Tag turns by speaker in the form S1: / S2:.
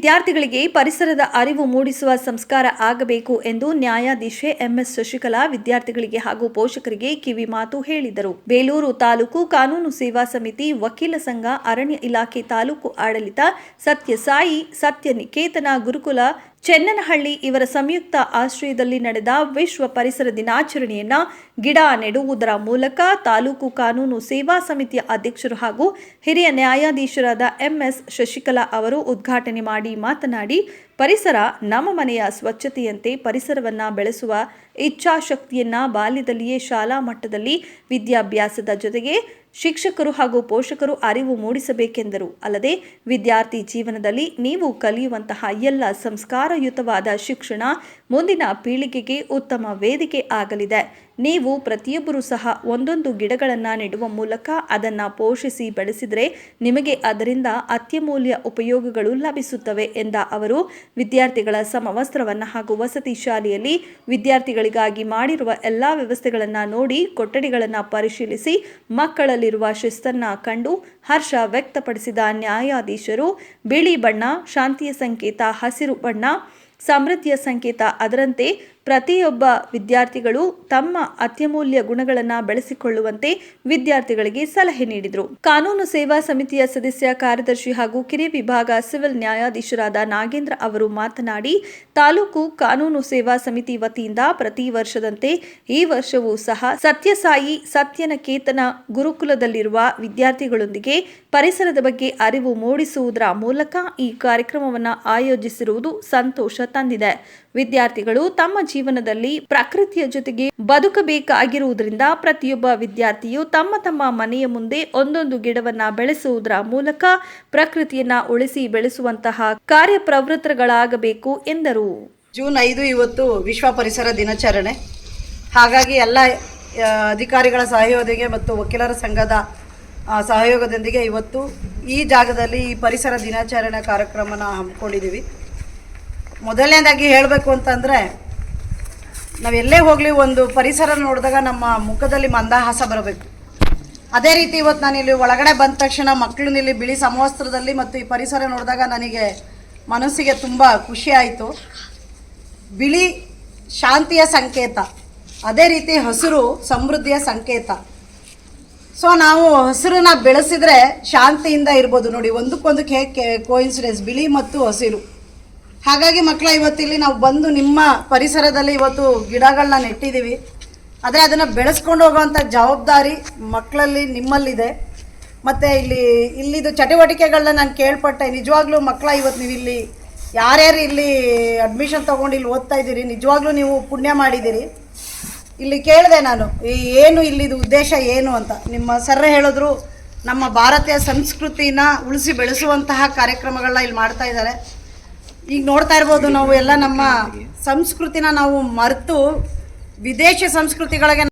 S1: ವಿದ್ಯಾರ್ಥಿಗಳಿಗೆ ಪರಿಸರದ ಅರಿವು ಮೂಡಿಸುವ ಸಂಸ್ಕಾರ ಆಗಬೇಕು ಎಂದು ನ್ಯಾಯಾಧೀಶೆ ಎಂಎಸ್ ಶಶಿಕಲಾ ವಿದ್ಯಾರ್ಥಿಗಳಿಗೆ ಹಾಗೂ ಪೋಷಕರಿಗೆ ಕಿವಿ ಮಾತು ಹೇಳಿದರು. ಬೇಲೂರು ತಾಲೂಕು ಕಾನೂನು ಸೇವಾ ಸಮಿತಿ, ವಕೀಲ ಸಂಘ, ಅರಣ್ಯ ಇಲಾಖೆ, ತಾಲೂಕು ಆಡಳಿತ, ಸತ್ಯಸಾಯಿ ಸತ್ಯನಿಕೇತನ ಗುರುಕುಲ ಚೆನ್ನನಹಳ್ಳಿ ಇವರ ಸಂಯುಕ್ತ ಆಶ್ರಯದಲ್ಲಿ ನಡೆದ ವಿಶ್ವ ಪರಿಸರ ದಿನಾಚರಣೆಯನ್ನ ಗಿಡ ನೆಡುವುದರ ಮೂಲಕ ತಾಲೂಕು ಕಾನೂನು ಸೇವಾ ಸಮಿತಿಯ ಅಧ್ಯಕ್ಷರು ಹಾಗೂ ಹಿರಿಯ ನ್ಯಾಯಾಧೀಶರಾದ ಎಂಎಸ್ ಶಶಿಕಲಾ ಅವರು ಉದ್ಘಾಟನೆ ಮಾಡಿ ಮಾತನಾಡಿ, ಪರಿಸರ ನಮ್ಮ ಮನೆಯ ಸ್ವಚ್ಛತೆಯಂತೆ ಪರಿಸರವನ್ನು ಬೆಳೆಸುವ ಇಚ್ಛಾಶಕ್ತಿಯನ್ನ ಬಾಲ್ಯದಲ್ಲಿಯೇ ಶಾಲಾ ಮಟ್ಟದಲ್ಲಿ ವಿದ್ಯಾಭ್ಯಾಸದ ಜೊತೆಗೆ ಶಿಕ್ಷಕರು ಹಾಗೂ ಪೋಷಕರು ಅರಿವು ಮೂಡಿಸಬೇಕೆಂದರು. ಅಲ್ಲದೆ ವಿದ್ಯಾರ್ಥಿ ಜೀವನದಲ್ಲಿ ನೀವು ಕಲಿಯುವಂತಹ ಎಲ್ಲ ಸಂಸ್ಕಾರಯುತವಾದ ಶಿಕ್ಷಣ ಮುಂದಿನ ಪೀಳಿಗೆಗೆ ಉತ್ತಮ ವೇದಿಕೆ ಆಗಲಿದೆ. ನೀವು ಪ್ರತಿಯೊಬ್ಬರೂ ಸಹ ಒಂದೊಂದು ಗಿಡಗಳನ್ನು ನೆಡುವ ಮೂಲಕ ಅದನ್ನು ಪೋಷಿಸಿ ಬೆಳೆಸಿದರೆ ನಿಮಗೆ ಅದರಿಂದ ಅತ್ಯಮೂಲ್ಯ ಉಪಯೋಗಗಳು ಲಭಿಸುತ್ತವೆ ಎಂದ ಅವರು, ವಿದ್ಯಾರ್ಥಿಗಳ ಸಮವಸ್ತ್ರವನ್ನು ಹಾಗೂ ವಸತಿ ಶಾಲೆಯಲ್ಲಿ ವಿದ್ಯಾರ್ಥಿಗಳಿಗಾಗಿ ಮಾಡಿರುವ ಎಲ್ಲ ವ್ಯವಸ್ಥೆಗಳನ್ನು ನೋಡಿ ಕೊಠಡಿಗಳನ್ನು ಪರಿಶೀಲಿಸಿ ಮಕ್ಕಳಲ್ಲಿರುವ ಶಿಸ್ತನ್ನು ಕಂಡು ಹರ್ಷ ವ್ಯಕ್ತಪಡಿಸಿದ ನ್ಯಾಯಾಧೀಶರು, ಬಿಳಿ ಬಣ್ಣ ಶಾಂತಿಯ ಸಂಕೇತ, ಹಸಿರು ಬಣ್ಣ ಸಮೃದ್ಧಿಯ ಸಂಕೇತ, ಅದರಂತೆ ಪ್ರತಿಯೊಬ್ಬ ವಿದ್ಯಾರ್ಥಿಗಳು ತಮ್ಮ ಅತ್ಯಮೂಲ್ಯ ಗುಣಗಳನ್ನು ಬೆಳೆಸಿಕೊಳ್ಳುವಂತೆ ವಿದ್ಯಾರ್ಥಿಗಳಿಗೆ ಸಲಹೆ ನೀಡಿದರು. ಕಾನೂನು ಸೇವಾ ಸಮಿತಿಯ ಸದಸ್ಯ ಕಾರ್ಯದರ್ಶಿ ಹಾಗೂ ಕಿರಿಯ ವಿಭಾಗ ಸಿವಿಲ್ ನ್ಯಾಯಾಧೀಶರಾದ ನಾಗೇಂದ್ರ ಅವರು ಮಾತನಾಡಿ, ತಾಲೂಕು ಕಾನೂನು ಸೇವಾ ಸಮಿತಿ ವತಿಯಿಂದ ಪ್ರತಿ ವರ್ಷದಂತೆ ಈ ವರ್ಷವೂ ಸಹ ಸತ್ಯಸಾಯಿ ಸತ್ಯನಿಕೇತನ ಗುರುಕುಲದಲ್ಲಿರುವ ವಿದ್ಯಾರ್ಥಿಗಳೊಂದಿಗೆ ಪರಿಸರದ ಬಗ್ಗೆ ಅರಿವು ಮೂಡಿಸುವುದರ ಮೂಲಕ ಈ ಕಾರ್ಯಕ್ರಮವನ್ನು ಆಯೋಜಿಸಿರುವುದು ಸಂತೋಷ ತಂದಿದೆ. ವಿದ್ಯಾರ್ಥಿಗಳು ತಮ್ಮ ಜೀವನದಲ್ಲಿ ಪ್ರಕೃತಿಯ ಜೊತೆಗೆ ಬದುಕಬೇಕಾಗಿರುವುದರಿಂದ ಪ್ರತಿಯೊಬ್ಬ ವಿದ್ಯಾರ್ಥಿಯು ತಮ್ಮ ತಮ್ಮ ಮನೆಯ ಮುಂದೆ ಒಂದೊಂದು ಗಿಡವನ್ನ ಬೆಳೆಸುವುದರ ಮೂಲಕ ಪ್ರಕೃತಿಯನ್ನ ಉಳಿಸಿ ಬೆಳೆಸುವಂತಹ ಕಾರ್ಯಪ್ರವೃತ್ತಗಳಾಗಬೇಕು ಎಂದರು.
S2: ಜೂನ್ 5 ಇವತ್ತು ವಿಶ್ವ ಪರಿಸರ ದಿನಾಚರಣೆ. ಹಾಗಾಗಿ ಎಲ್ಲ ಅಧಿಕಾರಿಗಳ ಸಹಯೋಗದೊಂದಿಗೆ ಮತ್ತು ವಕೀಲರ ಸಂಘದ ಸಹಯೋಗದೊಂದಿಗೆ ಇವತ್ತು ಈ ಜಾಗದಲ್ಲಿ ಈ ಪರಿಸರ ದಿನಾಚರಣೆ ಕಾರ್ಯಕ್ರಮನ ಹಮ್ಮಿಕೊಂಡಿದ್ದೀವಿ. ಮೊದಲನೇದಾಗಿ ಹೇಳಬೇಕು ಅಂತಂದರೆ, ನಾವೆಲ್ಲೇ ಹೋಗಲಿ ಒಂದು ಪರಿಸರ ನೋಡಿದಾಗ ನಮ್ಮ ಮುಖದಲ್ಲಿ ಮಂದಹಾಸ ಬರಬೇಕು. ಅದೇ ರೀತಿ ಇವತ್ತು ನಾನಿಲ್ಲಿ ಒಳಗಡೆ ಬಂದ ತಕ್ಷಣ ಮಕ್ಕಳನ್ನಿಲ್ಲಿ ಬಿಳಿ ಸಮವಸ್ತ್ರದಲ್ಲಿ ಮತ್ತು ಈ ಪರಿಸರ ನೋಡಿದಾಗ ನನಗೆ ಮನಸ್ಸಿಗೆ ತುಂಬ ಖುಷಿ ಆಯಿತು. ಬಿಳಿ ಶಾಂತಿಯ ಸಂಕೇತ, ಅದೇ ರೀತಿ ಹಸಿರು ಸಮೃದ್ಧಿಯ ಸಂಕೇತ. ಸೊ ನಾವು ಹಸಿರನ್ನ ಬೆಳೆಸಿದರೆ ಶಾಂತಿಯಿಂದ ಇರ್ಬೋದು. ನೋಡಿ, ಒಂದಕ್ಕೊಂದಕ್ಕೆ ಹೇಗೆ ಕೋಇನ್ಸಿಡೆನ್ಸ್, ಬಿಳಿ ಮತ್ತು ಹಸಿರು. ಹಾಗಾಗಿ ಮಕ್ಕಳ ಇವತ್ತಿಲ್ಲಿ ನಾವು ಬಂದು ನಿಮ್ಮ ಪರಿಸರದಲ್ಲಿ ಇವತ್ತು ಗಿಡಗಳನ್ನ ನೆಟ್ಟಿದ್ದೀವಿ. ಆದರೆ ಅದನ್ನು ಬೆಳೆಸ್ಕೊಂಡು ಹೋಗುವಂಥ ಜವಾಬ್ದಾರಿ ಮಕ್ಕಳಲ್ಲಿ ನಿಮ್ಮಲ್ಲಿದೆ. ಮತ್ತು ಇಲ್ಲಿದು ಚಟುವಟಿಕೆಗಳನ್ನ ನಾನು ಕೇಳ್ಪಟ್ಟೆ. ನಿಜವಾಗ್ಲೂ ಮಕ್ಕಳ ಇವತ್ತು ನೀವು ಇಲ್ಲಿ ಯಾರ್ಯಾರು ಇಲ್ಲಿ ಅಡ್ಮಿಷನ್ ತೊಗೊಂಡು ಇಲ್ಲಿ ಓದ್ತಾ ಇದ್ದೀರಿ, ನಿಜವಾಗ್ಲೂ ನೀವು ಪುಣ್ಯ ಮಾಡಿದ್ದೀರಿ. ಇಲ್ಲಿ ಕೇಳಿದೆ ನಾನು, ಏನು ಇಲ್ಲಿದು ಉದ್ದೇಶ ಏನು ಅಂತ. ನಿಮ್ಮ ಸರ್ ಹೇಳಿದ್ರು, ನಮ್ಮ ಭಾರತೀಯ ಸಂಸ್ಕೃತಿನ ಉಳಿಸಿ ಬೆಳೆಸುವಂತಹ ಕಾರ್ಯಕ್ರಮಗಳನ್ನ ಇಲ್ಲಿ ಮಾಡ್ತಾ ಇದ್ದಾರೆ. ಈಗ ನೋಡ್ತಾ ಇರ್ಬೋದು, ನಾವು ಎಲ್ಲ ನಮ್ಮ ಸಂಸ್ಕೃತಿನ ನಾವು ಮರೆತು ವಿದೇಶಿ ಸಂಸ್ಕೃತಿಗಳಿಗೆ